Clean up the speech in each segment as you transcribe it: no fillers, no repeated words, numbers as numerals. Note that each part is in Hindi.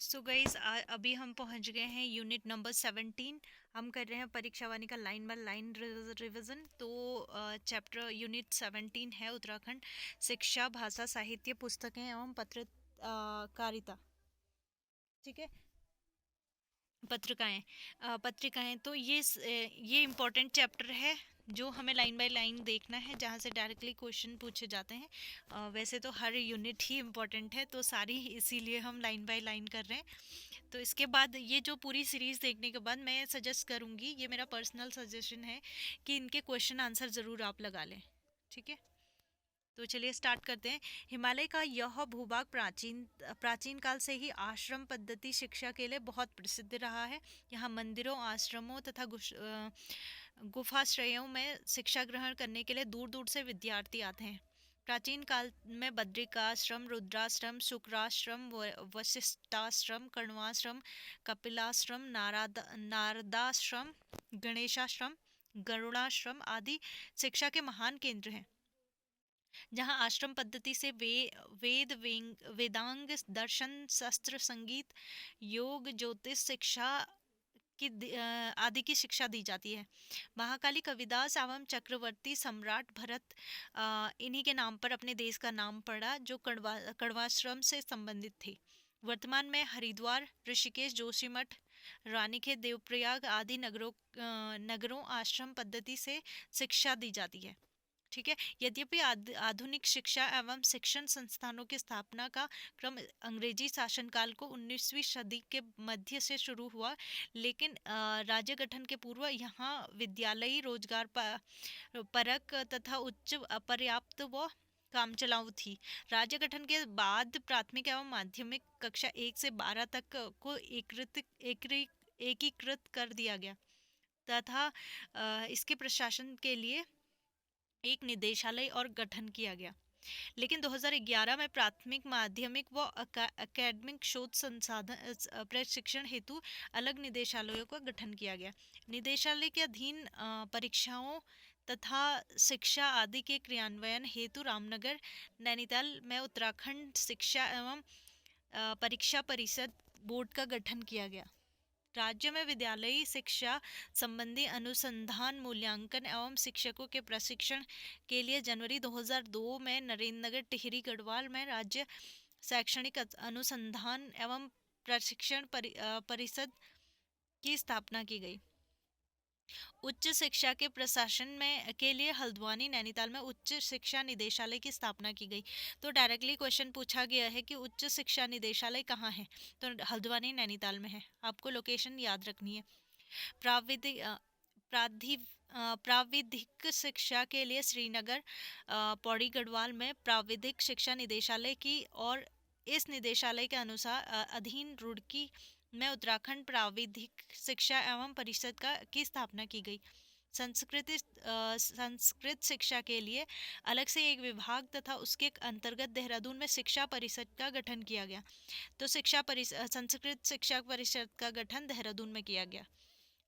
सो गाइज अभी हम पहुंच गए हैं यूनिट नंबर 17। हम कर रहे हैं परीक्षा वाणी का लाइन बाय लाइन रिवीजन। तो चैप्टर यूनिट 17 है उत्तराखंड शिक्षा भाषा साहित्य पुस्तकें एवं पत्रकारिता। ठीक है, पत्रिकाएं। पत्रिकाएं तो ये इम्पोर्टेंट चैप्टर है जो हमें लाइन बाय लाइन देखना है, जहाँ से डायरेक्टली क्वेश्चन पूछे जाते हैं। वैसे तो हर यूनिट ही इम्पोर्टेंट है, तो सारी इसीलिए हम लाइन बाय लाइन कर रहे हैं। तो इसके बाद ये जो पूरी सीरीज़ देखने के बाद मैं सजेस्ट करूँगी, ये मेरा पर्सनल सजेशन है कि इनके क्वेश्चन आंसर ज़रूर आप लगा लें। ठीक है, तो चलिए स्टार्ट करते हैं। हिमालय का यह भूभाग प्राचीन प्राचीन काल से ही आश्रम पद्धति शिक्षा के लिए बहुत प्रसिद्ध रहा है। यहाँ मंदिरों, आश्रमों तथा गुफाश्रयों में शिक्षा ग्रहण करने के लिए दूर दूर से विद्यार्थी आते हैं। प्राचीन काल में बद्रिकाश्रम, रुद्राश्रम, शुक्राश्रम, वशिष्ठाश्रम, कण्वाश्रम, कपिलाश्रम, नारदाश्रम, गणेशाश्रम, गरुड़ाश्रम आदि शिक्षा के महान केंद्र हैं, जहाँ आश्रम पद्धति से वेदांग, दर्शन, शस्त्र, संगीत, योग, ज्योतिष शिक्षा आदि की शिक्षा दी जाती है। महाकाली, कविदास एवं चक्रवर्ती सम्राट भरत इन्हीं के नाम पर अपने देश का नाम पड़ा, जो कण्वाश्रम से संबंधित थे। वर्तमान में हरिद्वार, ऋषिकेश, जोशीमठ, रानीखेत, देवप्रयाग आदि नगरों आश्रम पद्धति से शिक्षा दी जाती है। ठीक है, यद्यपि आधुनिक शिक्षा एवं शिक्षण संस्थानों की स्थापना का क्रम अंग्रेजी शासनकाल को 19वीं सदी के मध्य से शुरू हुआ, लेकिन राज्य गठन के पूर्व यहाँ विद्यालयी, रोजगार परक तथा उच्च पर्याप्त व कामचलाऊ थी। राज्य गठन के बाद प्राथमिक एवं माध्यमिक कक्षा 1 से 12 तक को एकीकृत कर दिया गया तथा इसके प्रशासन के लिए एक निदेशालय और गठन किया गया। लेकिन 2011 में प्राथमिक, माध्यमिक व एकेडमिक शोध संसाधन प्रशिक्षण हेतु अलग निदेशालयों का गठन किया गया। निदेशालय के अधीन परीक्षाओं तथा शिक्षा आदि के क्रियान्वयन हेतु रामनगर, नैनीताल में उत्तराखंड शिक्षा एवं परीक्षा परिषद बोर्ड का गठन किया गया। राज्य में विद्यालयी शिक्षा संबंधी अनुसंधान, मूल्यांकन एवं शिक्षकों के प्रशिक्षण के लिए जनवरी 2002 में नरेंद्रनगर, टिहरी, गढ़वाल में राज्य शैक्षणिक अनुसंधान एवं प्रशिक्षण परिषद की स्थापना की गई। उच्च शिक्षा के प्रशासन में के लिए हल्द्वानी, नैनीताल में उच्च शिक्षा निदेशालय की स्थापना की गई। तो डायरेक्टली क्वेश्चन पूछा गया है कि उच्च शिक्षा निदेशालय कहाँ है, तो हल्द्वानी, नैनीताल में है। आपको लोकेशन याद रखनी है। प्राविधिक प्राविधिक शिक्षा के लिए श्रीनगर, पौड़ी, गढ़वाल में प्राविधिक शिक्षा निदेशालय की और इस निदेशालय के अनुसार अधीन रुड़की में उत्तराखंड प्राविधिक शिक्षा एवं परिषद की स्थापना की गई। संस्कृत शिक्षा के लिए अलग से एक विभाग तथा उसके अंतर्गत देहरादून में शिक्षा परिषद का गठन किया गया। तो संस्कृत शिक्षा परिषद का गठन देहरादून में किया गया।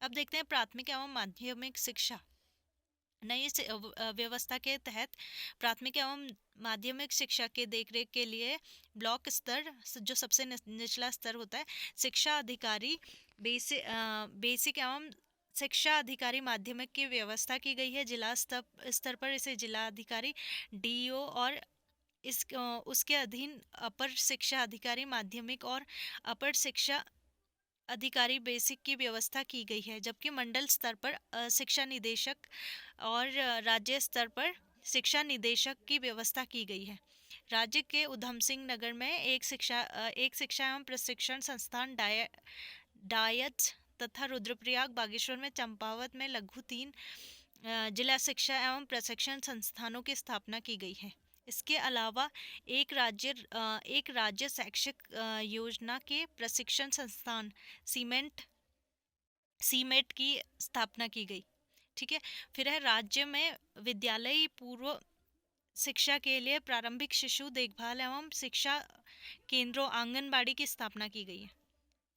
अब देखते हैं प्राथमिक एवं माध्यमिक शिक्षा। नई व्यवस्था के तहत प्राथमिक एवं माध्यमिक शिक्षा के देखरेख के लिए ब्लॉक स्तर, जो सबसे निचला स्तर होता है, शिक्षा अधिकारी, बेसिक एवं शिक्षा अधिकारी माध्यमिक की व्यवस्था की गई है। जिला स्तर पर इसे जिला अधिकारी, डीईओ और उसके अधीन अपर शिक्षा अधिकारी माध्यमिक और अपर शिक्षा अधिकारी बेसिक की व्यवस्था की गई है। जबकि मंडल स्तर पर शिक्षा निदेशक और राज्य स्तर पर शिक्षा निदेशक की व्यवस्था की गई है। राज्य के उधम सिंह नगर में एक शिक्षा एवं प्रशिक्षण संस्थान डायट्स तथा रुद्रप्रयाग, बागेश्वर में चंपावत में लघु 3 जिला शिक्षा एवं प्रशिक्षण संस्थानों की स्थापना की गई है। इसके अलावा एक राज्य शैक्षिक योजना के प्रशिक्षण संस्थान सीमेट की स्थापना की गई। ठीक है, फिर है राज्य में विद्यालयी पूर्व शिक्षा के लिए प्रारंभिक शिशु देखभाल एवं शिक्षा केंद्रों, आंगनबाड़ी की स्थापना की गई है।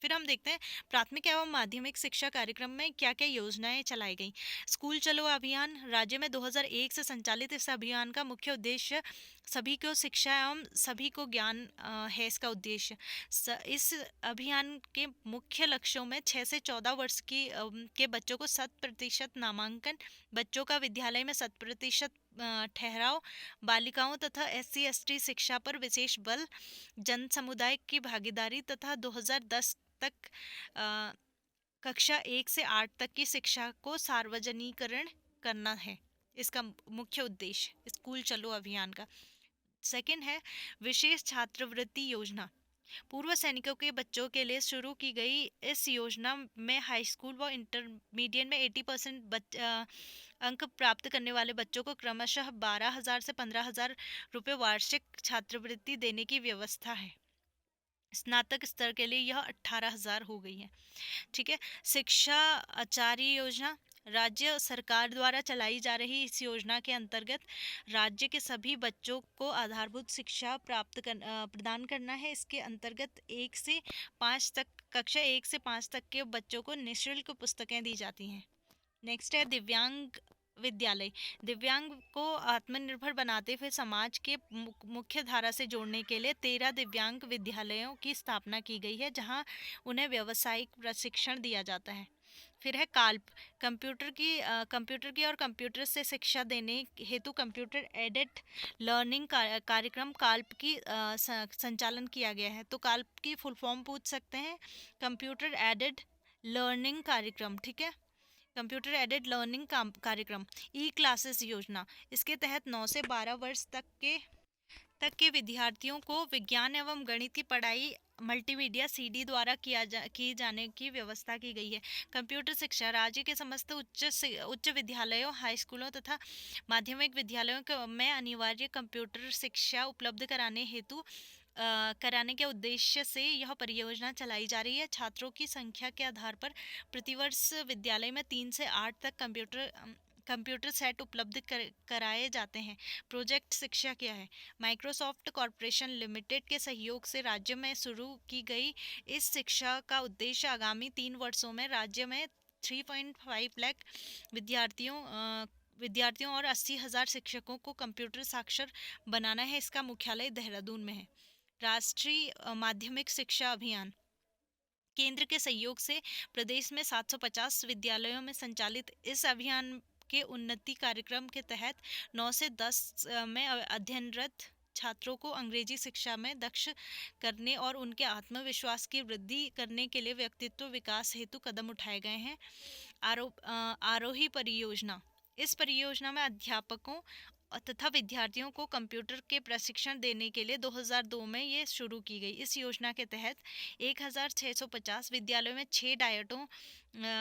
फिर हम देखते हैं प्राथमिक एवं माध्यमिक शिक्षा कार्यक्रम में क्या क्या योजनाएं चलाई गई। स्कूल चलो अभियान राज्य में 2001 से संचालित इस अभियान का मुख्य उद्देश्य सभी को शिक्षा एवं सभी को ज्ञान है इसका उद्देश्य। इस अभियान के मुख्य लक्ष्यों में 6 से 14 वर्ष के बच्चों को 100% नामांकन, बच्चों का विद्यालय में 100% ठहराव, बालिकाओं तथा SC/ST शिक्षा पर विशेष बल, जन समुदाय की भागीदारी तथा 2010 तक अ, कक्षा 1 से 8 तक की शिक्षा को सार्वजनिकरण करना है इसका मुख्य उद्देश्य स्कूल चलो अभियान का। सेकंड है विशेष छात्रवृत्ति योजना। पूर्व सैनिकों के बच्चों के लिए शुरू की गई इस योजना में हाई स्कूल व इंटरमीडिएट में 80% अंक प्राप्त करने वाले बच्चों को क्रमशः 12,000 से 15,000 रुपये वार्षिक छात्रवृत्ति देने की व्यवस्था है। स्नातक स्तर के लिए यह 18,000 हो गई है। ठीक है। शिक्षा आचार्य योजना राज्य सरकार द्वारा चलाई जा रही इस योजना के अंतर्गत राज्य के सभी बच्चों को आधारभूत शिक्षा प्रदान करना है। इसके अंतर्गत 1 से 5 तक कक्षा 1 से 5 तक के बच्चों को निःशुल्क पुस्तकें दी जाती हैं। नेक्स्ट है दिव्यांग विद्यालय। दिव्यांग को आत्मनिर्भर बनाते हुए समाज के मुख्य धारा से जोड़ने के लिए 13 दिव्यांग विद्यालयों की स्थापना की गई है, जहां उन्हें व्यावसायिक प्रशिक्षण दिया जाता है। फिर है काल्प, कंप्यूटर की और कंप्यूटर से शिक्षा देने हेतु कंप्यूटर एडेड लर्निंग कार्यक्रम काल्प की संचालन किया गया है। तो काल्प की फुल फॉर्म पूछ सकते हैं, कंप्यूटर एडेड लर्निंग कार्यक्रम। ठीक है, कंप्यूटर एडेड लर्निंग कार्यक्रम। ई क्लासेस योजना, इसके तहत 9 से 12 वर्ष तक के विद्यार्थियों को विज्ञान एवं गणित की पढ़ाई मल्टीमीडिया CD द्वारा की जाने की व्यवस्था की गई है। कंप्यूटर शिक्षा राज्य के समस्त उच्च विद्यालयों, हाई स्कूलों तथा माध्यमिक विद्यालयों में अनिवार्य कंप्यूटर शिक्षा उपलब्ध कराने के उद्देश्य से यह परियोजना चलाई जा रही है। छात्रों की संख्या के आधार पर प्रतिवर्ष विद्यालय में 3 से 8 तक कंप्यूटर सेट उपलब्ध कराए जाते हैं। प्रोजेक्ट शिक्षा क्या है? माइक्रोसॉफ्ट कॉरपोरेशन लिमिटेड के सहयोग से राज्य में शुरू की गई इस शिक्षा का उद्देश्य आगामी 3 वर्षों में राज्य में 3.5 लाख विद्यार्थियों और 80,000 शिक्षकों को कंप्यूटर साक्षर बनाना है। इसका मुख्यालय देहरादून में है। राष्ट्रीय माध्यमिक शिक्षा अभियान केंद्र के सहयोग से प्रदेश में 750 विद्यालयों में संचालित इस अभियान के उन्नति कार्यक्रम के तहत 9 से 10 में अध्ययनरत छात्रों को अंग्रेजी शिक्षा में दक्ष करने और उनके आत्मविश्वास की वृद्धि करने के लिए व्यक्तित्व विकास हेतु कदम उठाए गए हैं। आरोही परियोजना, इस परियोजना में अध्यापकों तथा विद्यार्थियों को कंप्यूटर के प्रशिक्षण देने के लिए 2002 में ये शुरू की गई। इस योजना के तहत 1650 विद्यालयों में 6 डायटों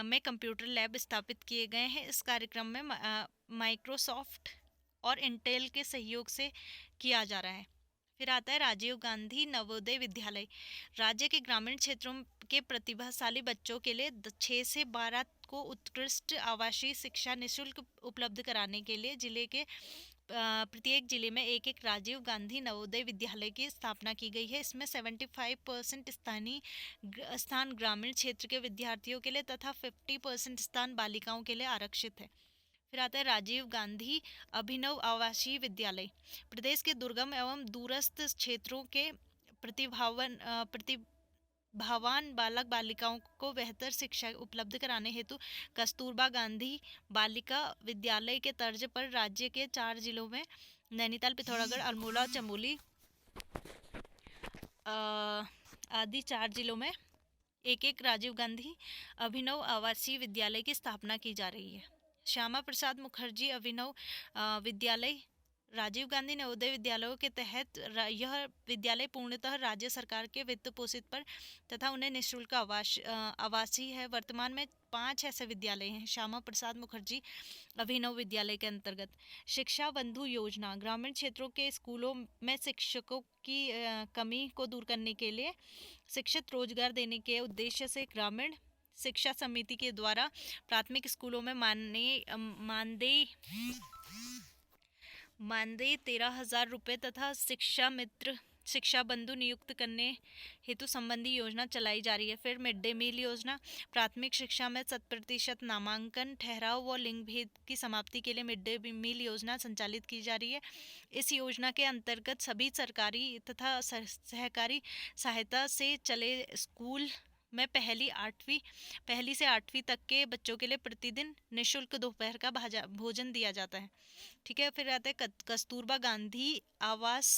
में कंप्यूटर लैब स्थापित किए गए हैं। इस कार्यक्रम में माइक्रोसॉफ्ट और इंटेल के सहयोग से किया जा रहा है। फिर आता है राजीव गांधी नवोदय विद्यालय। राज्य के ग्रामीण क्षेत्रों के प्रतिभाशाली बच्चों के लिए 6 से 12 को उत्कृष्ट आवासीय शिक्षा निःशुल्क उपलब्ध कराने के लिए जिले के प्रत्येक जिले में एक राजीव गांधी नवोदय विद्यालय की स्थापना की गई है। इसमें 75% स्थान ग्रामीण क्षेत्र के विद्यार्थियों के लिए तथा 50% स्थान बालिकाओं के लिए आरक्षित है। फिर आता है राजीव गांधी अभिनव आवासीय विद्यालय। प्रदेश के दुर्गम एवं दूरस्थ क्षेत्रों के प्रतिभावान बालक बालिकाओं को बेहतर शिक्षा उपलब्ध कराने हेतु कस्तूरबा गांधी बालिका विद्यालय के तर्ज पर राज्य के 4 जिलों में नैनीताल, पिथौरागढ़, अल्मोड़ा, चमोली आदि 4 जिलों में एक राजीव गांधी अभिनव आवासीय विद्यालय की स्थापना की जा रही है। श्यामा प्रसाद मुखर्जी अभिनव विद्यालय राजीव गांधी नवोदय विद्यालयों के तहत यह विद्यालय पूर्णतः राज्य सरकार के वित्त पोषित पर तथा उन्हें निःशुल्क आवासीय है। वर्तमान में 5 ऐसे विद्यालय हैं श्यामा प्रसाद मुखर्जी अभिनव विद्यालय के अंतर्गत। शिक्षा बंधु योजना ग्रामीण क्षेत्रों के स्कूलों में शिक्षकों की कमी को दूर करने के लिए शिक्षित रोजगार देने के उद्देश्य से ग्रामीण शिक्षा समिति के द्वारा प्राथमिक स्कूलों में मानदेय 13,000 रुपये तथा शिक्षा मित्र शिक्षा बंधु नियुक्त करने हेतु संबंधी योजना चलाई जा रही है। फिर मिड डे मील योजना, प्राथमिक शिक्षा में 100% नामांकन, ठहराव व लिंग भेद की समाप्ति के लिए मिड डे मील योजना संचालित की जा रही है। इस योजना के अंतर्गत सभी सरकारी तथा सहकारी सहायता से चले स्कूल में पहली से आठवीं तक के बच्चों के लिए प्रतिदिन निःशुल्क दोपहर का भोजन दिया जाता है। ठीक है, फिर आते हैं कस्तूरबा गांधी आवास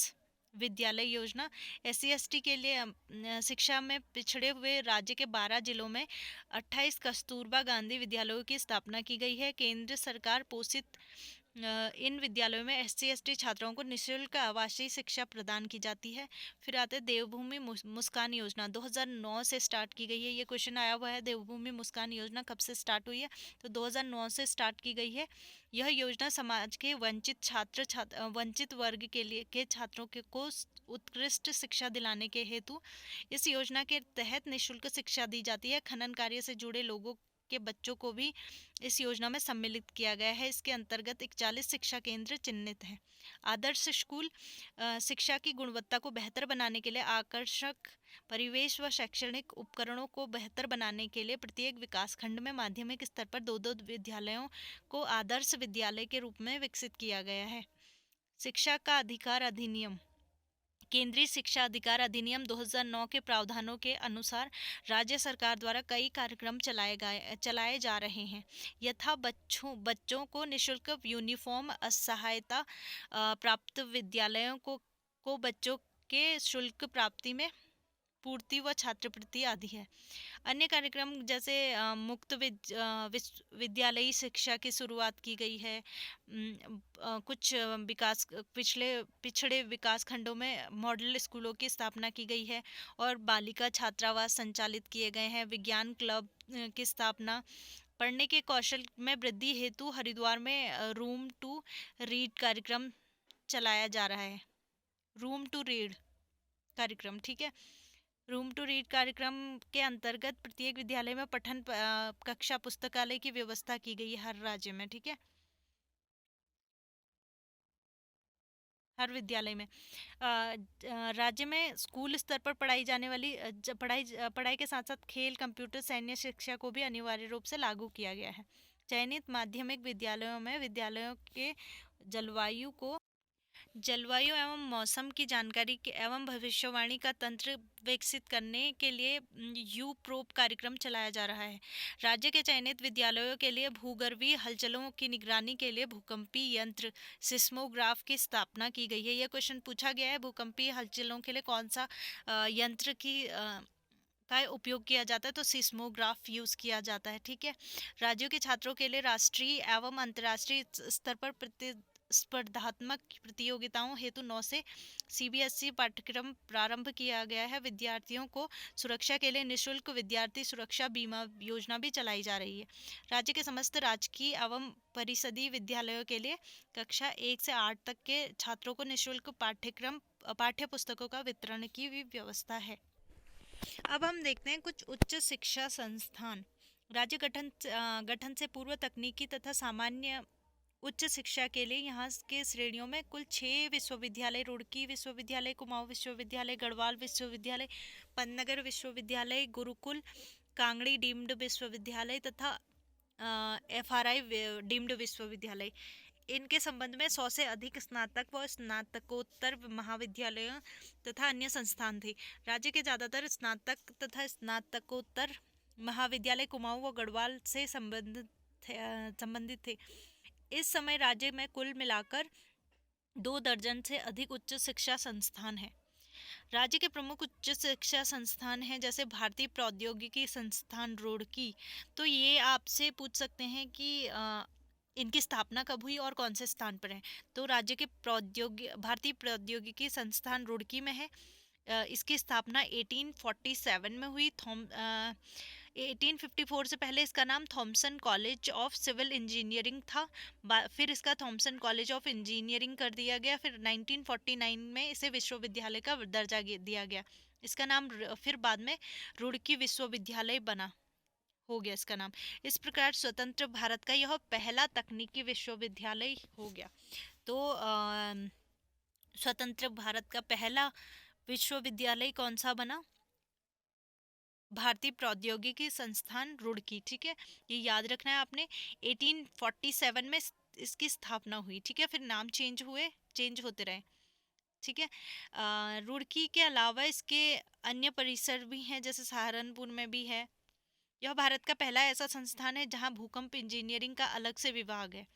विद्यालय योजना। SC ST के लिए शिक्षा में पिछड़े हुए राज्य के 12 जिलों में 28 कस्तूरबा गांधी विद्यालयों की स्थापना की गई है। केंद्र सरकार पोषित इन विद्यालयों में SC ST छात्रों को निःशुल्क आवासीय शिक्षा प्रदान की जाती है। फिर आते हैं देवभूमि मुस्कान योजना, 2009 से स्टार्ट की गई है। ये क्वेश्चन आया हुआ है, देवभूमि मुस्कान योजना कब से स्टार्ट हुई है? तो 2009 से स्टार्ट की गई है। यह योजना समाज के वंचित वर्ग के छात्रों को उत्कृष्ट शिक्षा दिलाने के हेतु इस योजना के तहत निःशुल्क शिक्षा दी जाती है। खनन कार्य से जुड़े लोगों के बच्चों को भी इस योजना में सम्मिलित किया गया है। इसके अंतर्गत 41 शिक्षा केंद्र चिन्हित हैं। आदर्श स्कूल, शिक्षा की गुणवत्ता को बेहतर बनाने के लिए आकर्षक परिवेश व शैक्षणिक उपकरणों को बेहतर बनाने के लिए प्रत्येक विकास खंड में माध्यमिक स्तर पर 2-2 विद्यालयों को आदर्श विद्यालय के रूप में विकसित किया गया है। शिक्षा का अधिकार अधिनियम, केंद्रीय शिक्षा अधिकार अधिनियम 2009 के प्रावधानों के अनुसार राज्य सरकार द्वारा कई कार्यक्रम चलाए जा रहे हैं। यथा बच्चों को निःशुल्क यूनिफॉर्म, सहायता प्राप्त विद्यालयों को बच्चों के शुल्क प्राप्ति में पूर्ति व छात्रवृत्ति आदि है। अन्य कार्यक्रम जैसे मुक्त विद्यालयी शिक्षा की शुरुआत की गई है। कुछ पिछड़े विकास खंडों में मॉडल स्कूलों की स्थापना की गई है और बालिका छात्रावास संचालित किए गए हैं। विज्ञान क्लब की स्थापना, पढ़ने के कौशल में वृद्धि हेतु हरिद्वार में रूम टू रीड कार्यक्रम चलाया जा रहा है। रूम टू रीड कार्यक्रम, ठीक है। रूम टू रीड कार्यक्रम के अंतर्गत प्रत्येक विद्यालय में पठन कक्षा पुस्तकालय की व्यवस्था की गई है हर राज्य में, ठीक है, हर विद्यालय में। राज्य में स्कूल स्तर पर पढ़ाई जाने वाली पढ़ाई के साथ साथ खेल, कंप्यूटर, सैन्य शिक्षा को भी अनिवार्य रूप से लागू किया गया है। चयनित माध्यमिक विद्यालयों में विद्यालयों के जलवायु एवं मौसम की जानकारी एवं भविष्यवाणी का तंत्र विकसित करने के लिए यूप्रोप कार्यक्रम चलाया जा रहा है। राज्य के चयनित विद्यालयों के लिए भूगर्भीय हलचलों की निगरानी के लिए भूकंपीय यंत्र सिस्मोग्राफ की स्थापना की गई है। यह क्वेश्चन पूछा गया है, भूकंपीय हलचलों के लिए कौन सा यंत्र का उपयोग किया जाता है? तो सिस्मोग्राफ यूज किया जाता है, ठीक है। राज्यों के छात्रों के लिए राष्ट्रीय एवं अंतर्राष्ट्रीय स्तर पर स्पर्धात्मक प्रतियोगिताओं हेतु 9 से CBSE पाठ्यक्रम प्रारंभ किया गया है। विद्यार्थियों को सुरक्षा के लिए निःशुल्क विद्यार्थी सुरक्षा बीमा योजना भी चलाई जा रही है। राज्य के समस्त राजकीय एवं परिषदीय विद्यालयों के लिए कक्षा 1 से 8 तक के छात्रों को निःशुल्क पाठ्य पुस्तकों का वितरण की भी व्यवस्था है। अब हम देखते हैं कुछ उच्च शिक्षा संस्थान। राज्य गठन से पूर्व तकनीकी तथा सामान्य उच्च शिक्षा के लिए यहाँ के श्रेणियों में कुल 6 विश्वविद्यालय, रुड़की विश्वविद्यालय, कुमाऊं विश्वविद्यालय, गढ़वाल विश्वविद्यालय, पन्नागर विश्वविद्यालय, गुरुकुल, कांगड़ी डीम्ड विश्वविद्यालय तथा FRI डीम्ड विश्वविद्यालय। इनके संबंध में 100 से अधिक स्नातक व स्नातकोत्तर महाविद्यालयों तथा अन्य संस्थान थे। राज्य के ज़्यादातर स्नातक तथा स्नातकोत्तर महाविद्यालय कुमाऊं व गढ़वाल से संबंधित थे। इस समय राज्य में कुल मिलाकर 2 दर्जन से अधिक उच्च शिक्षा संस्थान हैं। राज्य के प्रमुख उच्च शिक्षा संस्थान हैं जैसे भारतीय प्रौद्योगिकी संस्थान रुड़की। तो ये आपसे पूछ सकते हैं कि इनकी स्थापना कब हुई और कौन से स्थान पर है। तो राज्य के भारतीय प्रौद्योगिकी संस्थान रुड़की में है। इसकी स्थापना 1847 में हुई। 1854 से पहले इसका नाम Thomson college of civil engineering था। फिर इसका थॉमसन कॉलेज ऑफ इंजीनियरिंग कर दिया गया। फिर 1949 में इसे विश्वविद्यालय का दर्जा दिया गया। इसका नाम फिर बाद में रुड़की विश्वविद्यालय हो गया इसका नाम। इस प्रकार स्वतंत्र भारत का यह पहला तकनीकी विश्वविद्यालय हो गया। तो स्वतंत्र भारत का पहला विश्वविद्यालय कौन सा बना? भारतीय प्रौद्योगिकी संस्थान रुड़की, ठीक है, ये याद रखना है आपने। 1847 में इसकी स्थापना हुई, ठीक है, फिर नाम चेंज होते रहे, ठीक है। रुड़की के अलावा इसके अन्य परिसर भी हैं, जैसे सहारनपुर में भी है। यह भारत का पहला ऐसा संस्थान है जहां भूकंप इंजीनियरिंग का अलग से विभाग है,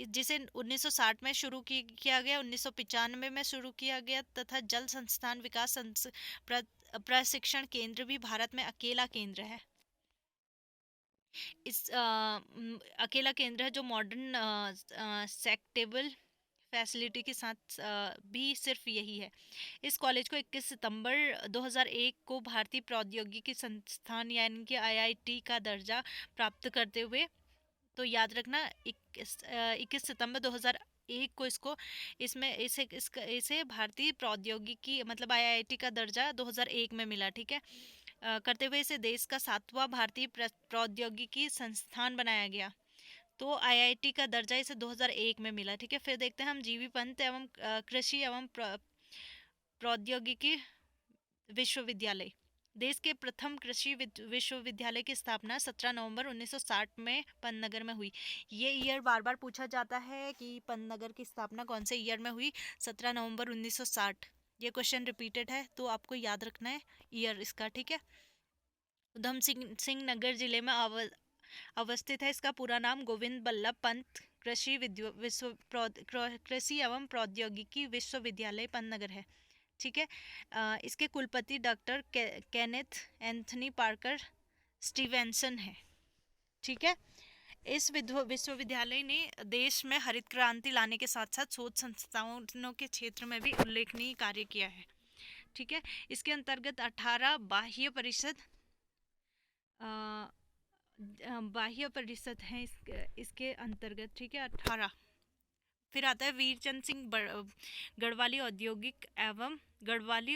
जिसे 1960 में किया गया, 1995 में शुरू किया गया, तथा जल संस्थान विकास प्रशिक्षण केंद्र भी भारत में अकेला केंद्र है। अकेला केंद्र है जो मॉडर्न सेक्टेबल फैसिलिटी के साथ भी सिर्फ यही है। इस कॉलेज को 21 सितंबर 2001 को भारतीय प्रौद्योगिकी संस्थान यानी कि आईआईटी का दर्जा प्राप्त करते हुए, तो याद रखना 21 सितंबर 2001 को इसे भारतीय प्रौद्योगिकी मतलब आईआईटी का दर्जा 2001 में मिला, ठीक है। करते हुए इसे देश का 7वां भारतीय प्रौद्योगिकी संस्थान बनाया गया। तो आईआईटी का दर्जा इसे 2001 में मिला, ठीक है। फिर देखते हैं हम जीबी पंत एवं कृषि एवं प्रौद्योगिकी विश्वविद्यालय। देश के प्रथम कृषि विश्वविद्यालय की स्थापना 17 नवंबर 1960 में पन्नगर में हुई। ये ईयर बार बार पूछा जाता है कि पन्नगर की स्थापना कौन से ईयर में हुई? 17 नवंबर 1960। ये क्वेश्चन रिपीटेड है तो आपको याद रखना है ईयर इसका, ठीक है। उधम सिंह नगर जिले में अवस्थित है। इसका पूरा नाम गोविंद बल्लभ पंत कृषि एवं प्रौद्योगिकी विश्वविद्यालय पन्नगर है, ठीक है। इसके कुलपति doctor Kenneth Anthony Parker Stevenson है, ठीक है। इस विश्वविद्यालय ने देश में हरित क्रांति लाने के साथ साथ शोध संस्थानों के क्षेत्र में भी उल्लेखनीय कार्य किया है, ठीक है। इसके अंतर्गत 18 बाह्य परिषद हैं इसके अंतर्गत, ठीक है, 18। फिर आता है वीरचंद सिंह गढ़वाली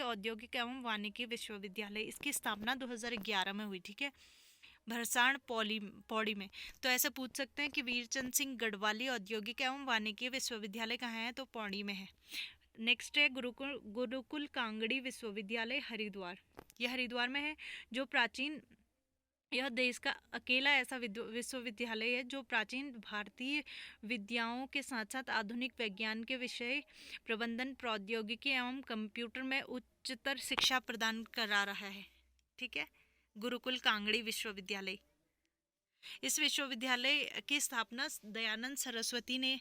औद्योगिक एवं वानिकी विश्वविद्यालय। इसकी स्थापना 2011 में हुई, ठीक है, भरसाण पौड़ी में। तो ऐसे पूछ सकते हैं कि वीरचंद सिंह गढ़वाली औद्योगिक एवं वानिकी विश्वविद्यालय कहाँ है? तो पौड़ी में है। नेक्स्ट है गुरुकुल कांगड़ी विश्वविद्यालय हरिद्वार। यह हरिद्वार में है। यह देश का अकेला ऐसा विश्वविद्यालय है जो प्राचीन भारतीय विद्याओं के साथ साथ आधुनिक विज्ञान के विषय, प्रबंधन, प्रौद्योगिकी एवं कंप्यूटर में उच्चतर शिक्षा प्रदान करा रहा है, ठीक है। गुरुकुल कांगड़ी विश्वविद्यालय। इस विश्वविद्यालय की स्थापना दयानंद सरस्वती ने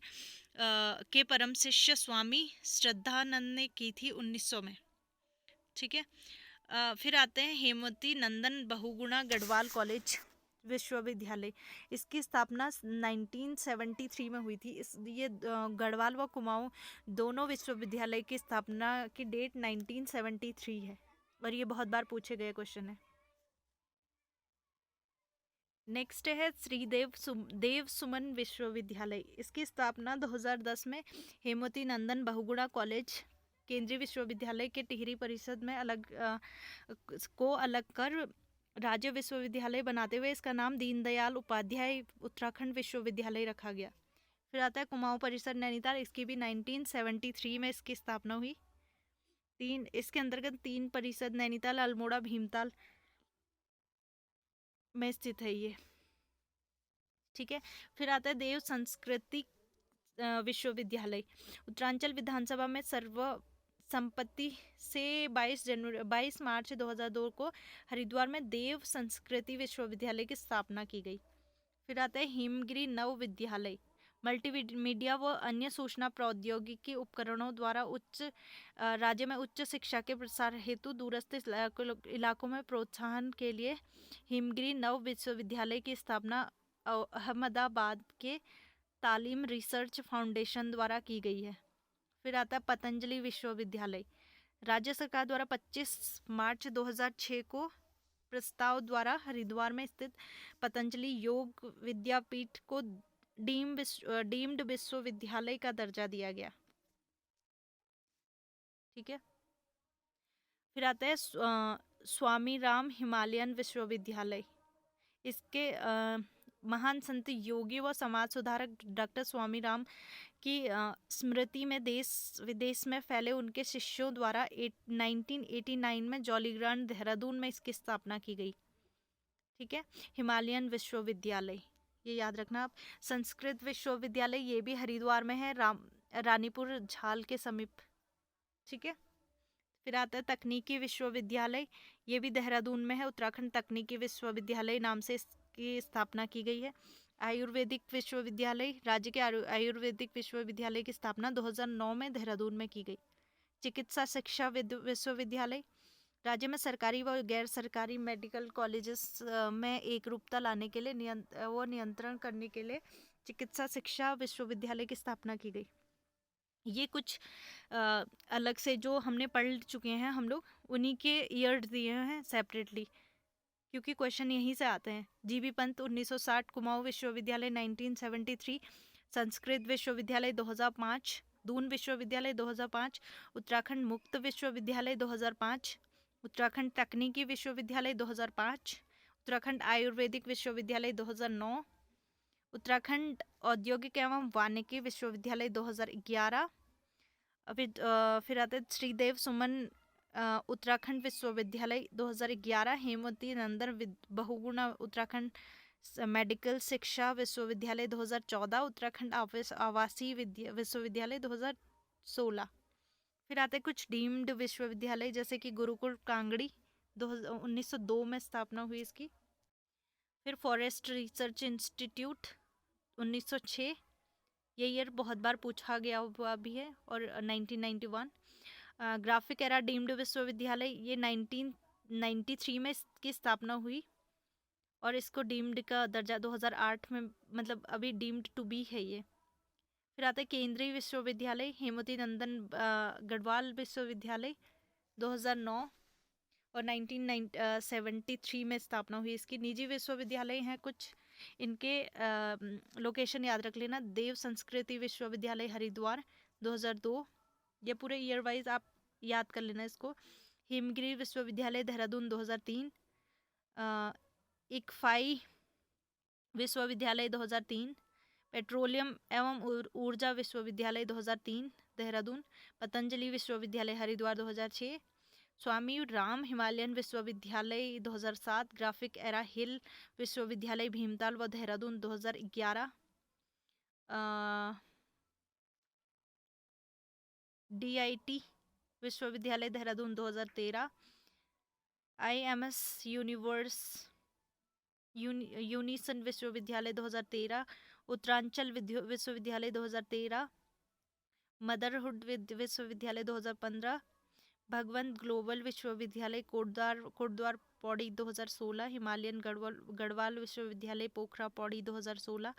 के परम शिष्य स्वामी श्रद्धानंद ने की थी 1900 में, ठीक है। फिर आते हैं हेमवती नंदन बहुगुणा गढ़वाल कॉलेज विश्वविद्यालय। इसकी स्थापना 1973 में हुई थी। ये गढ़वाल व कुमाऊं दोनों विश्वविद्यालय की स्थापना की डेट 1973 है और ये बहुत बार पूछे गए क्वेश्चन है। नेक्स्ट है देव सुमन विश्वविद्यालय। इसकी स्थापना 2010 में हेमवती नंदन बहुगुणा कॉलेज केंद्रीय विश्वविद्यालय के टिहरी परिषद में अलग कर राज्य विश्वविद्यालय बनाते हुए इसका नाम दीनदयाल उपाध्याय उत्तराखंड विश्वविद्यालय रखा गया। फिर आता है कुमाऊं परिषद नैनीताल। इसकी भी 1973 में इसकी स्थापना हुई। इसके अंतर्गत 3 परिषद नैनीताल, अल्मोड़ा, भीमताल में स्थित है ये, ठीक है। फिर आता है देव संस्कृति विश्वविद्यालय। उत्तरांचल विधानसभा में संपत्ति से 22 मार्च 2002 को हरिद्वार में देव संस्कृति विश्वविद्यालय की स्थापना की गई। फिर आता है हिमगिरी नव विद्यालय। मल्टीमीडिया व अन्य सूचना प्रौद्योगिकी उपकरणों द्वारा राज्य में उच्च शिक्षा के प्रसार हेतु दूरस्थ इलाकों में प्रोत्साहन के लिए हिमगिरी नव विश्वविद्यालय की स्थापना अहमदाबाद के तालीम रिसर्च फाउंडेशन द्वारा की गई है। फिर आता है पतंजलि विश्वविद्यालय। राज्य सरकार द्वारा 25 मार्च 2006 को प्रस्ताव द्वारा हरिद्वार में स्थित पतंजलि योग विद्यापीठ को डीम्ड विश्वविद्यालय का दर्जा दिया गया, ठीक है। फिर आता है स्वामी राम हिमालयन विश्वविद्यालय। इसके महान संत योगी व समाज सुधारक डॉक्टर स्वामी राम की स्मृति में देश विदेश में फैले उनके शिष्यों द्वारा 1989 में जॉलीग्रांट देहरादून में इसकी स्थापना की गई। ठीक है। हिमालयन विश्वविद्यालय, ये याद रखना आप। संस्कृत विश्वविद्यालय, ये भी हरिद्वार में है, रानीपुर झाल के समीप। ठीक है। फिर आता है तकनीकी विश्वविद्यालय, ये भी देहरादून में है, उत्तराखंड तकनीकी विश्वविद्यालय नाम से इसकी स्थापना की गई है। आयुर्वेदिक विश्वविद्यालय, राज्य के आयुर्वेदिक विश्वविद्यालय की स्थापना 2009 में देहरादून में की गई। चिकित्सा शिक्षा विश्वविद्यालय, राज्य में सरकारी व गैर सरकारी मेडिकल कॉलेजेस में एक रूपता लाने के लिए नियंत्रण करने के लिए चिकित्सा शिक्षा विश्वविद्यालय की स्थापना की गई। ये कुछ अलग से जो हमने पढ़ चुके हैं हम लोग, उन्हीं के ईयर दिए हैं सेपरेटली, क्योंकि क्वेश्चन यहीं से आते हैं। जीबी पंत 1960, कुमाऊं विश्वविद्यालय 1973, संस्कृत विश्वविद्यालय 2005, दून विश्वविद्यालय 2005, उत्तराखंड मुक्त विश्वविद्यालय 2005, उत्तराखंड तकनीकी विश्वविद्यालय 2005, उत्तराखंड आयुर्वेदिक विश्वविद्यालय 2009, उत्तराखंड औद्योगिक एवं वानिकी विश्वविद्यालय 2011। फिर आते श्रीदेव सुमन उत्तराखंड विश्वविद्यालय 2011, हेमवती नंदन बहुगुणा उत्तराखंड मेडिकल शिक्षा विश्वविद्यालय 2014, उत्तराखंड आवासीय विश्वविद्यालय 2016। फिर आते कुछ डीम्ड विश्वविद्यालय, जैसे कि गुरुकुल कांगड़ी 1902 में स्थापना हुई इसकी। फिर फॉरेस्ट रिसर्च इंस्टीट्यूट 1906, ये ईयर बहुत बार पूछा गया हुआ भी है। और 1991 ग्राफिक एरा डीम्ड विश्वविद्यालय, ये 1993 में इसकी स्थापना हुई और इसको डीम्ड का दर्जा 2008 में, मतलब अभी डीम्ड टू बी है ये। फिर आता है केंद्रीय विश्वविद्यालय, हेमवती नंदन गढ़वाल विश्वविद्यालय 2009 और 1973 में स्थापना हुई इसकी। निजी विश्वविद्यालय हैं कुछ, इनके लोकेशन याद रख लेना। देव संस्कृति विश्वविद्यालय हरिद्वार 2002, ये पूरे ईयर वाइज आप याद कर लेना इसको। हिमगिरी विश्वविद्यालय देहरादून 2003, इकफाई विश्वविद्यालय 2003, पेट्रोलियम एवं ऊर्जा विश्वविद्यालय 2003 देहरादून, पतंजलि विश्वविद्यालय हरिद्वार 2006, स्वामी राम हिमालयन विश्वविद्यालय 2007, ग्राफिक एरा हिल विश्वविद्यालय भीमताल व देहरादून 2011, DIT विश्वविद्यालय देहरादून 2013, IMS यूनिसन विश्वविद्यालय 2013, उत्तरांचल विश्वविद्यालय 2013, मदरहुड विश्वविद्यालय 2015, भगवंत ग्लोबल विश्वविद्यालय कोटद्वार पौड़ी 2016, हिमालयन गढ़वाल विश्वविद्यालय पोखरा पौड़ी 2016,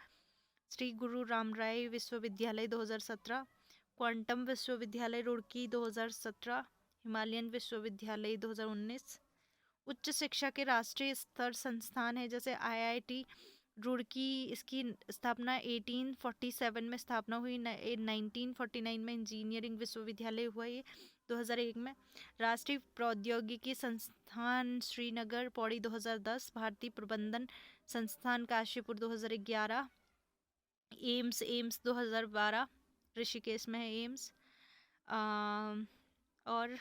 श्री गुरु रामराय विश्वविद्यालय 2017, क्वांटम विश्वविद्यालय रुड़की 2017, हिमालयन विश्वविद्यालय 2019। उच्च शिक्षा के राष्ट्रीय स्तर संस्थान है जैसे IIT रुड़की, इसकी स्थापना 1847 में स्थापना हुई। 1949 में इंजीनियरिंग विश्वविद्यालय हुआ ये 2001 में। राष्ट्रीय प्रौद्योगिकी संस्थान श्रीनगर पौड़ी 2010, भारतीय प्रबंधन संस्थान काशीपुर 2011, एम्स 2012 ऋषिकेश में है एम्स। और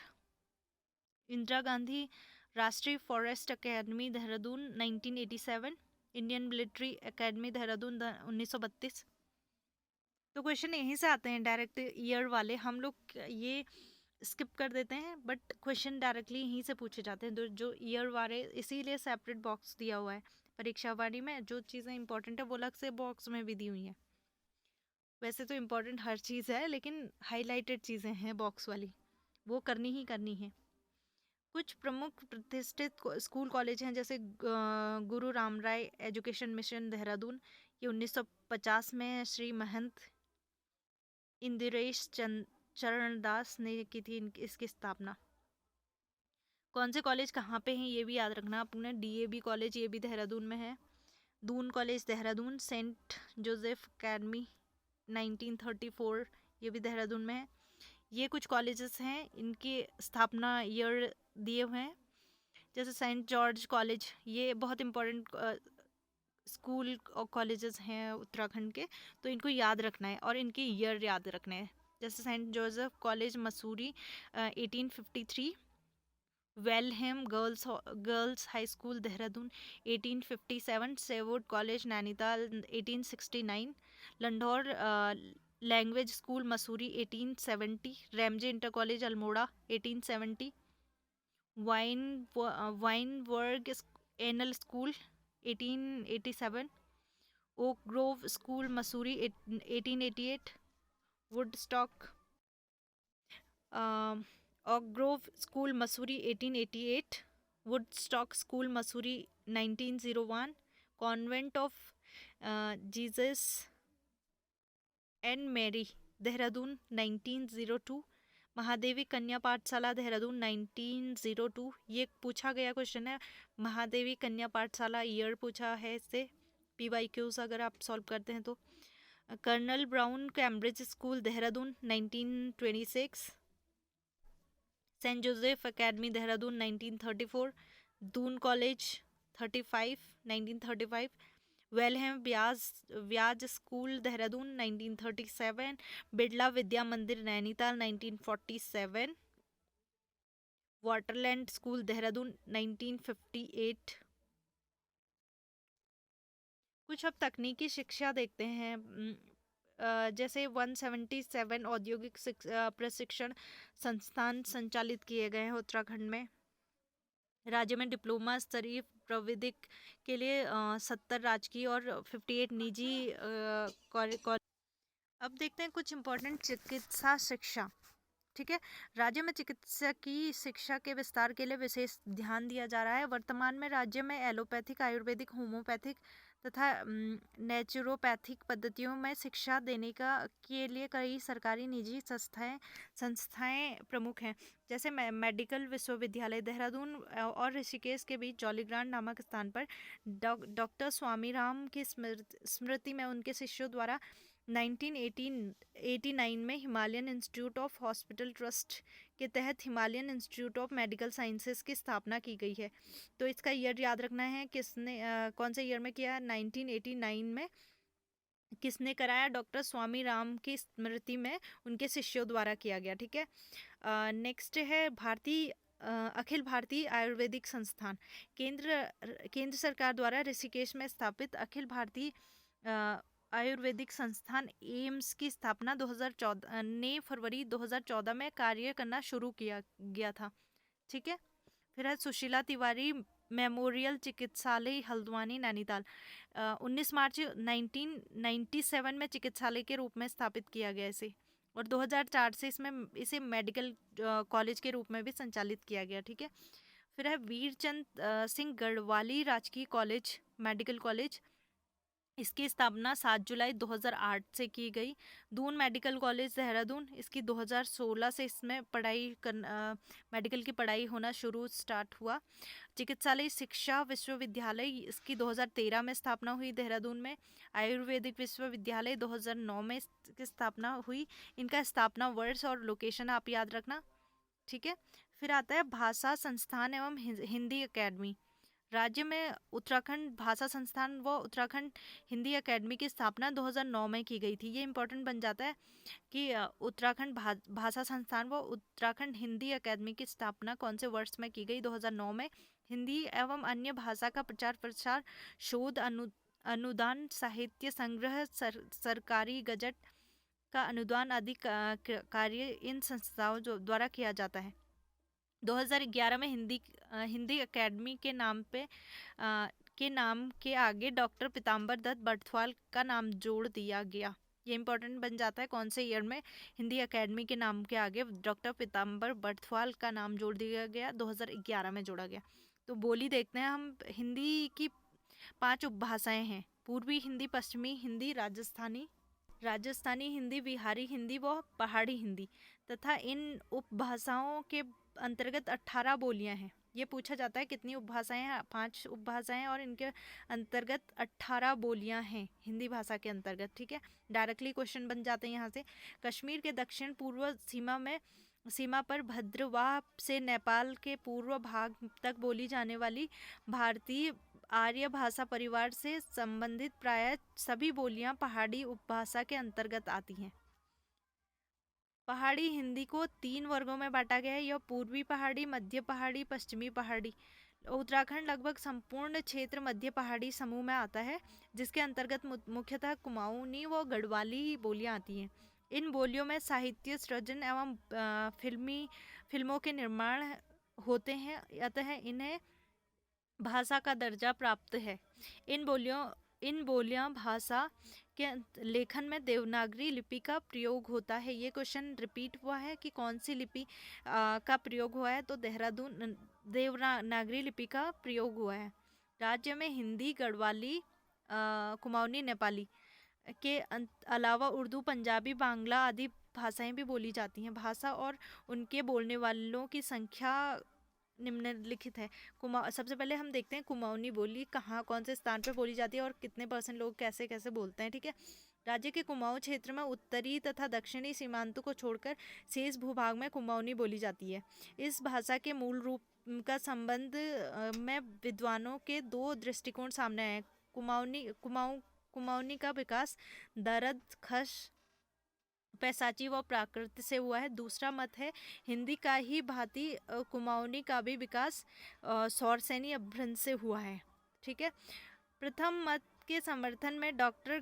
इंदिरा गांधी राष्ट्रीय forest academy Dehradun 1987, Indian military academy Dehradun 1932। तो क्वेश्चन यहीं से आते हैं डायरेक्ट ईयर वाले, हम लोग ये स्किप कर देते हैं, बट क्वेश्चन डायरेक्टली यहीं से पूछे जाते हैं जो ईयर वाले, इसीलिए सेपरेट बॉक्स दिया हुआ है। परीक्षा वाणी में जो चीज़ें इंपॉर्टेंट है वो अलग से बॉक्स में भी दी हुई हैं। वैसे तो इम्पॉर्टेंट हर चीज़ है, लेकिन हाईलाइटेड चीज़ें हैं बॉक्स वाली, वो करनी ही करनी है। कुछ प्रमुख प्रतिष्ठित स्कूल कॉलेज हैं जैसे गुरु रामराय एजुकेशन मिशन देहरादून, ये 1950 में श्री महंत इंदिरेश चरण दास ने की थी इसकी स्थापना। कौन से कॉलेज कहाँ पे हैं ये भी याद रखना आपने। DAB कॉलेज, ये भी देहरादून में है। Doon college Dehradun, Saint Joseph academy 1934, ये भी देहरादून में है। ये कुछ कॉलेजेस हैं, इनकी स्थापना ईयर दिए हुए हैं। जैसे सेंट जॉर्ज कॉलेज, ये बहुत इम्पोर्टेंट स्कूल और कॉलेजेस हैं उत्तराखंड के, तो इनको याद रखना है और इनके ईयर याद रखने हैं। जैसे Saint Joseph College Mussoorie 1853, Welham Girls High School Dehradun 1857, Sherwood College Nainital 1869, Landour Language School Mussoorie 1870, Ramsay Inter College Almora 1870, Wynberg एनल School 1887, Oak Grove School Mussoorie 1888, Woodstock Oak Grove School Mussoorie 1888, Woodstock School Mussoorie 1901, Convent of Jesus and Mary Dehradun 1902, Mahadevi Kanya Pathshala Dehradun 1902। ये पूछा गया क्वेश्चन है, महादेवी कन्या पाठशाला ईयर पूछा है इससे PYQs अगर आप सॉल्व करते हैं तो। Colonel Brown Cambridge school Dehradun 1926, Saint Joseph academy Dehradun 1934, Doon college 1935, Welham boys school Dehradun 1937, Birla विद्या मंदिर नैनीताल 1947, वाटरलैंड स्कूल देहरादून 1958। कुछ अब तकनीकी शिक्षा देखते हैं। जैसे 177 औद्योगिक प्रशिक्षण संस्थान संचालित किए गए हैं उत्तराखंड में। राज्य में डिप्लोमा स्तरीय प्रविधिक के लिए 70 राजकीय और 58 निजी कॉलेज। अब देखते हैं कुछ इम्पोर्टेंट चिकित्सा शिक्षा। ठीक है, राज्य में चिकित्सा की शिक्षा के विस्तार के लिए विशेष ध्यान दिया जा रहा है। वर्तमान में राज्य में एलोपैथिक, आयुर्वेदिक, होम्योपैथिक तथा नेचुरोपैथिक पद्धतियों में शिक्षा देने के लिए कई सरकारी निजी संस्थाएं प्रमुख हैं। जैसे मेडिकल विश्वविद्यालय देहरादून और ऋषिकेश के बीच जॉलीग्रांट नामक स्थान पर डॉक्टर स्वामी राम की स्मृति में उनके शिष्यों द्वारा 1989 में Himalayan institute of hospital trust के तहत Himalayan institute of medical sciences की स्थापना की गई है। तो इसका ईयर याद रखना है, किसने कौन से ईयर में किया, 1989 में। किसने कराया, डॉक्टर स्वामी राम की स्मृति में उनके शिष्यों द्वारा किया गया। ठीक है, नेक्स्ट है अखिल भारतीय आयुर्वेदिक संस्थान। केंद्र सरकार द्वारा ऋषिकेश में स्थापित अखिल भारतीय आयुर्वेदिक संस्थान एम्स की स्थापना 2014 फरवरी 2014 में कार्य करना शुरू किया गया था। ठीक है, फिर है सुशीला तिवारी मेमोरियल चिकित्सालय हल्द्वानी नैनीताल। 19 मार्च 1997 में चिकित्सालय के रूप में स्थापित किया गया इसे, और 2004 से इसे मेडिकल कॉलेज के रूप में भी संचालित किया गया। ठीक है, फिर है वीरचंद सिंह गढ़वाली राजकीय कॉलेज मेडिकल कॉलेज। इसकी स्थापना 7 जुलाई 2008 से की गई। दून मेडिकल कॉलेज देहरादून, इसकी 2016 से इसमें मेडिकल की पढ़ाई होना स्टार्ट हुआ। चिकित्सालय शिक्षा विश्वविद्यालय, इसकी 2013 में स्थापना हुई देहरादून में। आयुर्वेदिक विश्वविद्यालय 2009 में इसकी स्थापना हुई। इनका स्थापना वर्ष और लोकेशन आप याद रखना। ठीक है, फिर आता है भाषा संस्थान एवं हिंदी अकेडमी। राज्य में उत्तराखंड भाषा संस्थान व उत्तराखंड हिंदी एकेडमी की स्थापना 2009 में की गई थी। ये इंपॉर्टेंट बन जाता है कि उत्तराखंड भाषा संस्थान व उत्तराखंड हिंदी एकेडमी की स्थापना कौन से वर्ष में की गई, 2009 में। हिंदी एवं अन्य भाषा का प्रचार प्रसार, शोध, अनुदान, साहित्य संग्रह, सरकारी गजट का अनुदान आदि कार्य इन संस्थाओं द्वारा किया जाता है। 2011 में हिंदी एकेडमी के नाम के आगे डॉक्टर पीताम्बर दत्त बर्थवाल का नाम जोड़ दिया गया। ये इंपॉर्टेंट बन जाता है, कौन से ईयर में हिंदी एकेडमी के नाम के आगे डॉक्टर पीताम्बर बर्थवाल का नाम जोड़ दिया गया, 2011 में जोड़ा गया। तो बोली देखते हैं हम। हिंदी की 5 उपभाषाएं हैं, पूर्वी हिंदी, पश्चिमी हिंदी, राजस्थानी हिंदी, बिहारी हिंदी व पहाड़ी हिंदी, तथा इन उपभाषाओं के अंतर्गत 18 बोलियां हैं। ये पूछा जाता है कितनी उपभाषाएं हैं, 5 उपभाषाएं हैं और इनके अंतर्गत 18 बोलियां हैं हिंदी भाषा के अंतर्गत। ठीक है, डायरेक्टली क्वेश्चन बन जाते हैं यहाँ से। कश्मीर के दक्षिण पूर्व सीमा में सीमा पर भद्रवाह से नेपाल के पूर्व भाग तक बोली जाने वाली भारतीय आर्य भाषा परिवार से संबंधित प्रायः सभी बोलियां पहाड़ी उपभाषा के अंतर्गत आती हैं। पहाड़ी हिंदी को 3 वर्गों में बांटा गया है। यह पूर्वी पहाड़ी, मध्य पहाड़ी, पश्चिमी पहाड़ी। उत्तराखंड लगभग संपूर्ण क्षेत्र मध्य पहाड़ी समूह में आता है, जिसके अंतर्गत मुख्यतः कुमाऊनी व गढ़वाली बोलियां आती हैं। इन बोलियों में साहित्य सृजन एवं फिल्मों के निर्माण होते हैं, अतः इन्हें भाषा का दर्जा प्राप्त है। इन बोलियां भाषा के लेखन में देवनागरी लिपि का प्रयोग होता है। ये क्वेश्चन रिपीट हुआ है कि कौन सी लिपि का प्रयोग हुआ है, तो देहरादून देवनागरी लिपि का प्रयोग हुआ है। राज्य में हिंदी, गढ़वाली, कुमाऊनी, नेपाली के अलावा उर्दू, पंजाबी, बांग्ला आदि भाषाएं भी बोली जाती हैं। भाषा और उनके बोलने वालों की संख्या निम्नलिखित है। सबसे पहले हम देखते हैं कुमाऊनी बोली कहाँ कौन से स्थान पर बोली जाती है और कितने % लोग कैसे कैसे बोलते हैं। ठीक है, राज्य के कुमाऊं क्षेत्र में उत्तरी तथा दक्षिणी सीमांतों को छोड़कर शेष भूभाग में कुमाऊनी बोली जाती है। इस भाषा के मूल रूप का संबंध में विद्वानों के 2 दृष्टिकोण सामने आए। कुमाऊनी का विकास दरद, खश, पैसाची व प्राकृत से हुआ है। दूसरा मत है हिंदी का ही भांति कुमाऊनी का भी विकास सौरसेनी अपभ्रंश से हुआ है। ठीक है, प्रथम मत के समर्थन में doctor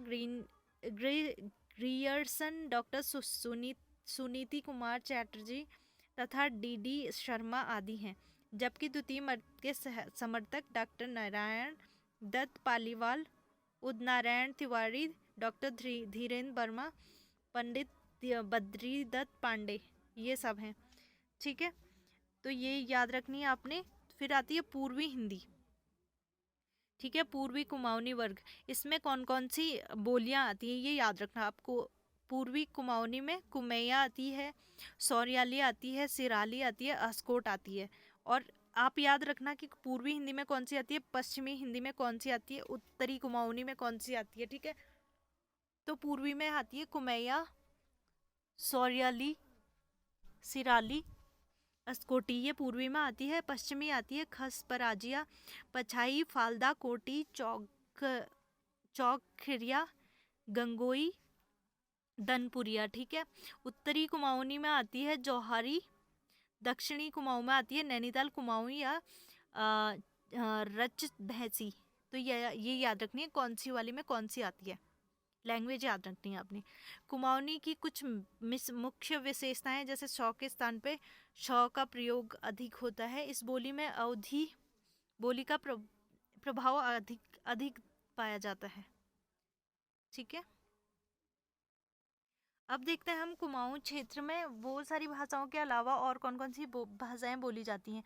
Grierson, doctor Suniti Kumar Chatterjee तथा डी शर्मा आदि हैं, जबकि द्वितीय मत के समर्थक डॉक्टर नारायण दत्त पालीवाल, उदयनारायण तिवारी, डॉक्टर धीरेन्द्र वर्मा, पंडित बद्री दत्त पांडे, ये सब हैं। ठीक है, तो ये याद रखनी है आपने। फिर आती है पूर्वी हिंदी। ठीक है, पूर्वी कुमाऊनी वर्ग, इसमें कौन कौन सी बोलियां आती हैं ये याद रखना आपको। पूर्वी कुमाऊनी में कुमेया आती है, सौरियाली आती है, सिराली आती है, अस्कोट आती है। और आप याद रखना कि पूर्वी हिंदी में कौन सी आती है, पश्चिमी हिंदी में कौन सी आती है, उत्तरी कुमाऊनी में कौन सी आती है। ठीक है, तो पूर्वी में आती है कुमेया, सौरियाली, सिराली, अस्कोटी, ये पूर्वी में आती है। पश्चिमी आती है खस पराजिया, पछाई, फालदा, कोटी, चौखिरिया, गंगोई, दनपुरिया। ठीक है, उत्तरी कुमाऊनी में आती है जौहारी, दक्षिणी कुमाऊं में आती है नैनीताल कुमाऊं या रच भैंसी। तो ये याद रखनी है कौन सी वाली में कौन सी आती है, लैंग्वेज याद रखनी है आपने। कुमाऊनी की कुछ मुख्य विशेषताएं, जैसे शौ के स्थान पे शौ का प्रयोग अधिक होता है। इस बोली में अवधी बोली का प्रभाव अधिक पाया जाता है। ठीक है, अब देखते हैं हम कुमाऊं क्षेत्र में वो सारी भाषाओं के अलावा और कौन कौन सी भाषाएं बोली जाती हैं।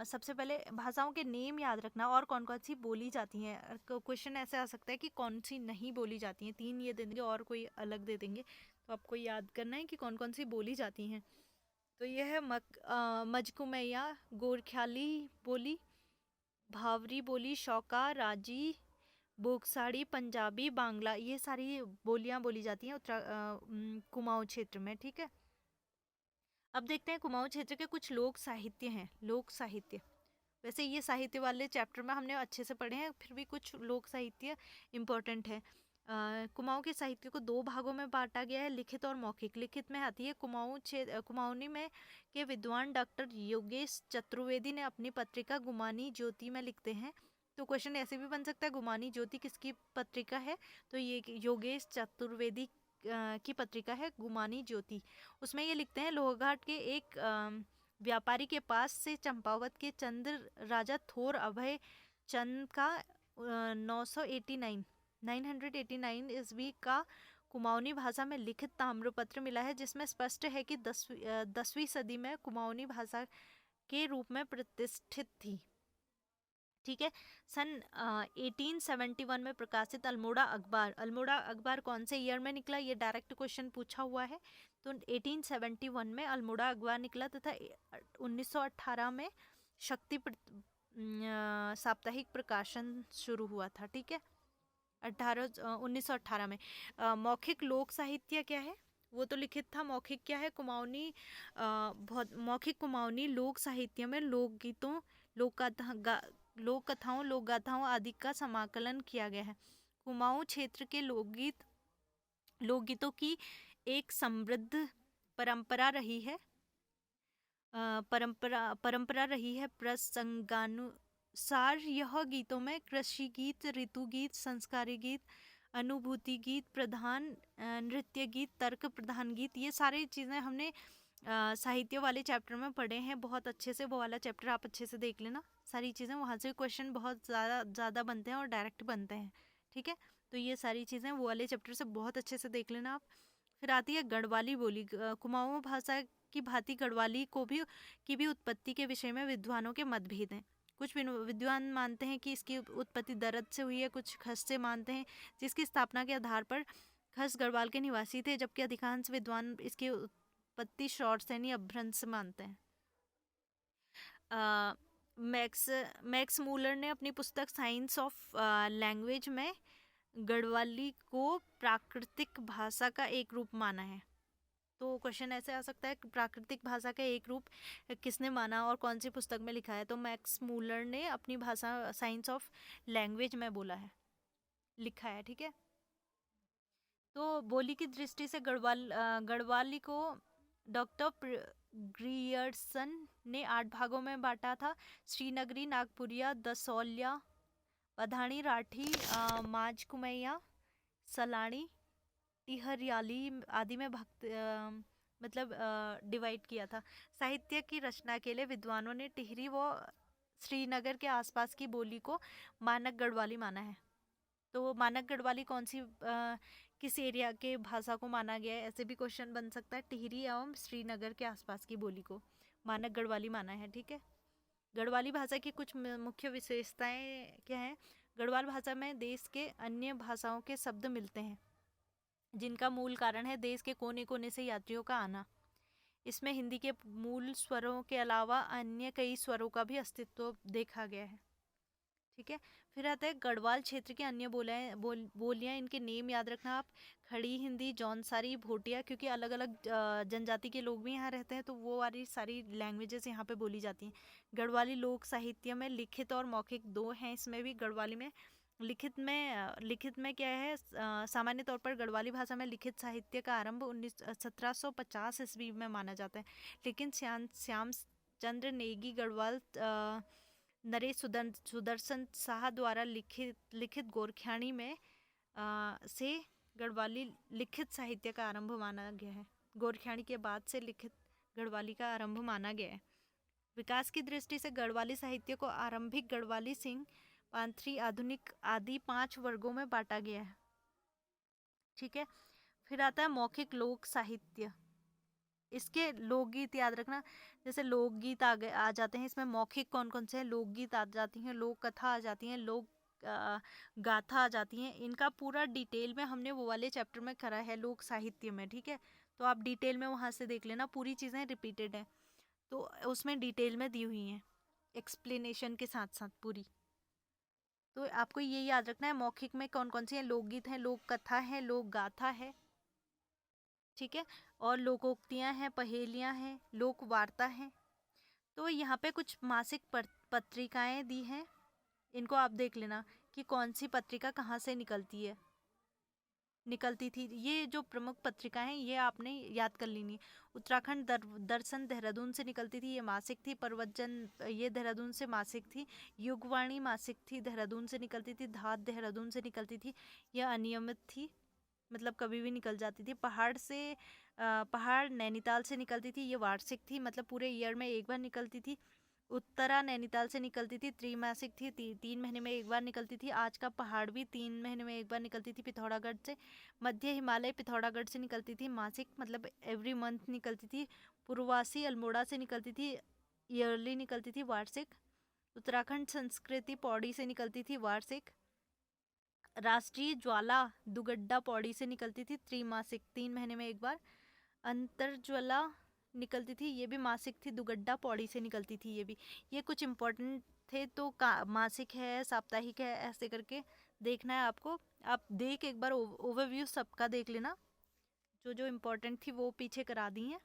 सबसे पहले भाषाओं के नेम याद रखना और कौन कौन सी बोली जाती हैं। क्वेश्चन ऐसे आ सकता है कि कौन सी नहीं बोली जाती हैं, 3 ये दे देंगे और कोई अलग दे देंगे, तो आपको याद करना है कि कौन कौन सी बोली जाती हैं। तो यह है मजकुमैया, गोरख्याली बोली, भावरी बोली, शौका, राजी, बोगसाड़ी, पंजाबी, बांग्ला, ये सारी बोलियां बोली जाती हैं कुमाऊं क्षेत्र में। ठीक है, अब देखते हैं कुमाऊं क्षेत्र के कुछ लोक साहित्य हैं। लोक साहित्य, वैसे ये साहित्य वाले चैप्टर में हमने अच्छे से पढ़े हैं, फिर भी कुछ लोक साहित्य इम्पोर्टेंट है। कुमाऊं के साहित्य को 2 भागों में बांटा गया है, लिखित और मौखिक। लिखित में आती है कुमाऊनी में के विद्वान डॉक्टर योगेश चतुर्वेदी ने अपनी पत्रिका गुमानी ज्योति में लिखते हैं। तो क्वेश्चन ऐसे भी बन सकता है गुमानी ज्योति किसकी पत्रिका है, तो ये योगेश चतुर्वेदी की पत्रिका है गुमानी ज्योति। उसमें ये लिखते हैं लोहघाट के एक व्यापारी के पास से चंपावत के चंद्र राजा थोर अभय चंद का 989 ईस्वी का कुमाऊनी भाषा में लिखित ताम्रपत्र मिला है, जिसमें स्पष्ट है कि 10वीं सदी में कुमाऊनी भाषा के रूप में प्रतिष्ठित थी। ठीक है, सन 1871 में प्रकाशित अल्मोड़ा अखबार कौन से ईयर में निकला, ये डायरेक्ट क्वेश्चन पूछा हुआ है। तो 1871 में अल्मोड़ा अखबार निकला तथा 1918 में शक्ति साप्ताहिक प्रकाशन शुरू हुआ था। ठीक है, 1918 में। मौखिक लोक साहित्य क्या है, वो तो लिखित था। मौखिक क्या है? कुमाऊनी बहुत मौखिक कुमाऊनी लोक साहित्य में लोकगीतों, लोक कथा लोक कथाओं, लोक गाथाओं आदि का समाकलन किया गया है। कुमाऊं क्षेत्र के लोकगीतों की एक समृद्ध परंपरा रही है। परंपरा रही है। प्रसंगानुसार यह गीतों में कृषि गीत, ऋतु गीत, संस्कारी गीत, अनुभूति गीत प्रधान, नृत्य गीत, तर्क प्रधान गीत, ये सारी चीज़ें हमने साहित्य वाले चैप्टर में पढ़े हैं बहुत अच्छे से। वो वाला चैप्टर आप अच्छे से देख लेना, सारी चीज़ें वहाँ से क्वेश्चन बहुत ज़्यादा बनते हैं और डायरेक्ट बनते हैं। ठीक है, तो ये सारी चीज़ें वो वाले चैप्टर से बहुत अच्छे से देख लेना आप। फिर आती है गढ़वाली बोली। कुमाऊं भाषा की भांति गढ़वाली की भी उत्पत्ति के विषय में विद्वानों के मतभेद हैं। कुछ विद्वान मानते हैं कि इसकी उत्पत्ति दरद से हुई है, कुछ खस से मानते हैं, जिसकी स्थापना के आधार पर खस गढ़वाल के निवासी थे, जबकि अधिकांश विद्वान इसकी उत्पत्ति शॉर्टसैनी अपभ्रंश से मानते हैं। मैक्स मूलर ने अपनी पुस्तक साइंस ऑफ लैंग्वेज में गढ़वाली को प्राकृतिक भाषा का एक रूप माना है। तो क्वेश्चन ऐसे आ सकता है कि प्राकृतिक भाषा का एक रूप किसने माना और कौन सी पुस्तक में लिखा है? तो मैक्स मूलर ने अपनी भाषा साइंस ऑफ लैंग्वेज में बोला है, लिखा है। ठीक है, तो बोली की दृष्टि से गढ़वाली को डॉक्टर ग्रियर्सन ने 8 भागों में बांटा था। श्रीनगरी, नागपुरिया, दसौलिया, पधानी, राठी, माजकुमैया, सलाणी, टिहरियाली आदि में मतलब डिवाइड किया था। साहित्य की रचना के लिए विद्वानों ने टिहरी व श्रीनगर के आसपास की बोली को मानक गढ़वाली माना है। तो मानक गढ़वाली कौन सी किस एरिया के भाषा को माना गया है? ऐसे भी क्वेश्चन बन सकता है। टिहरी एवं श्रीनगर के आसपास की बोली को मानक गढ़वाली माना है। ठीक है, गढ़वाली भाषा की कुछ मुख्य विशेषताएं क्या हैं? गढ़वाल भाषा में देश के अन्य भाषाओं के शब्द मिलते हैं, जिनका मूल कारण है देश के कोने कोने से यात्रियों का आना। इसमें हिंदी के मूल स्वरों के अलावा अन्य कई स्वरों का भी अस्तित्व देखा गया है। ठीक है, फिर आता है गढ़वाल क्षेत्र की अन्य बोलियां, इनके नेम याद रखना आप। खड़ी हिंदी, जौनसारी, भोटिया, क्योंकि अलग अलग जनजाति के लोग भी यहाँ रहते हैं, तो वो वाली सारी लैंग्वेजेस यहाँ पे बोली जाती हैं। गढ़वाली लोक साहित्य में लिखित और मौखिक दो हैं। इसमें भी गढ़वाली में लिखित में क्या है? सामान्य तौर पर गढ़वाली भाषा में लिखित साहित्य का आरंभ 1750 ईस्वी में माना जाता है, लेकिन श्याम चंद्र नेगी गढ़वाल नरेश सुदर्शन शाह द्वारा लिखित गोरख्याणी में से गढ़वाली लिखित साहित्य का आरंभ माना गया है। गोरख्याणी के बाद से लिखित गढ़वाली का आरंभ माना गया है। विकास की दृष्टि से गढ़वाली साहित्य को आरंभिक गढ़वाली, सिंह, पांथरी, आधुनिक आदि 5 वर्गों में बांटा गया है। ठीक है, फिर आता है मौखिक लोक साहित्य। इसके लोकगीत याद रखना, जैसे लोकगीत आ जाते हैं। इसमें मौखिक कौन कौन से हैं? लोकगीत आ जाती हैं, लोक कथा आ जाती हैं, लोक गाथा आ जाती हैं। इनका पूरा डिटेल में हमने वो वाले चैप्टर में करा है लोक साहित्य में। ठीक है, तो आप डिटेल में वहाँ से देख लेना, पूरी चीज़ें रिपीटेड हैं, तो उसमें डिटेल में दी हुई हैं एक्सप्लेनेशन के साथ साथ पूरी। तो आपको ये याद रखना है मौखिक में कौन कौन सी है? लोकगीत है, लोक कथा है, लोक गाथा है। ठीक है, और लोकोक्तियाँ हैं, पहेलियाँ हैं, लोक वार्ता हैं। तो यहाँ पे कुछ मासिक पत्रिकाएं दी हैं, इनको आप देख लेना कि कौन सी पत्रिका कहाँ से निकलती थी। ये जो प्रमुख पत्रिकाएं हैं ये आपने याद कर लेनी। उत्तराखंड दर्शन देहरादून से निकलती थी, ये मासिक थी। प्रवचन ये देहरादून से मासिक थी। युगवाणी मासिक थी, देहरादून से निकलती थी। धात देहरादून से निकलती थी, यह अनियमित थी, मतलब कभी भी निकल जाती थी। पहाड़ नैनीताल से निकलती थी, ये वार्षिक थी, मतलब पूरे ईयर में एक बार निकलती थी। उत्तरा नैनीताल से निकलती थी, त्रैमासिक थी, 3 महीने में एक बार निकलती थी। आज का पहाड़ भी 3 महीने में एक बार निकलती थी, पिथौरागढ़ से। मध्य हिमालय पिथौरागढ़ से निकलती थी, मासिक, मतलब एवरी मंथ निकलती थी। पूर्ववासी अल्मोड़ा से निकलती थी, ईयरली निकलती थी, वार्षिक। उत्तराखंड संस्कृति पौड़ी से निकलती थी, वार्षिक। राष्ट्रीय ज्वाला दुगड्डा पौड़ी से निकलती थी, त्रैमासिक, 3 महीने में एक बार। अंतरज्वाला निकलती थी, ये भी मासिक थी, दुगड्डा पौड़ी से निकलती थी। ये कुछ इम्पोर्टेंट थे, तो मासिक है, साप्ताहिक है, ऐसे करके देखना है आपको। आप एक बार ओवरव्यू सबका देख लेना, जो जो इम्पोर्टेंट थी वो पीछे करा दी हैं।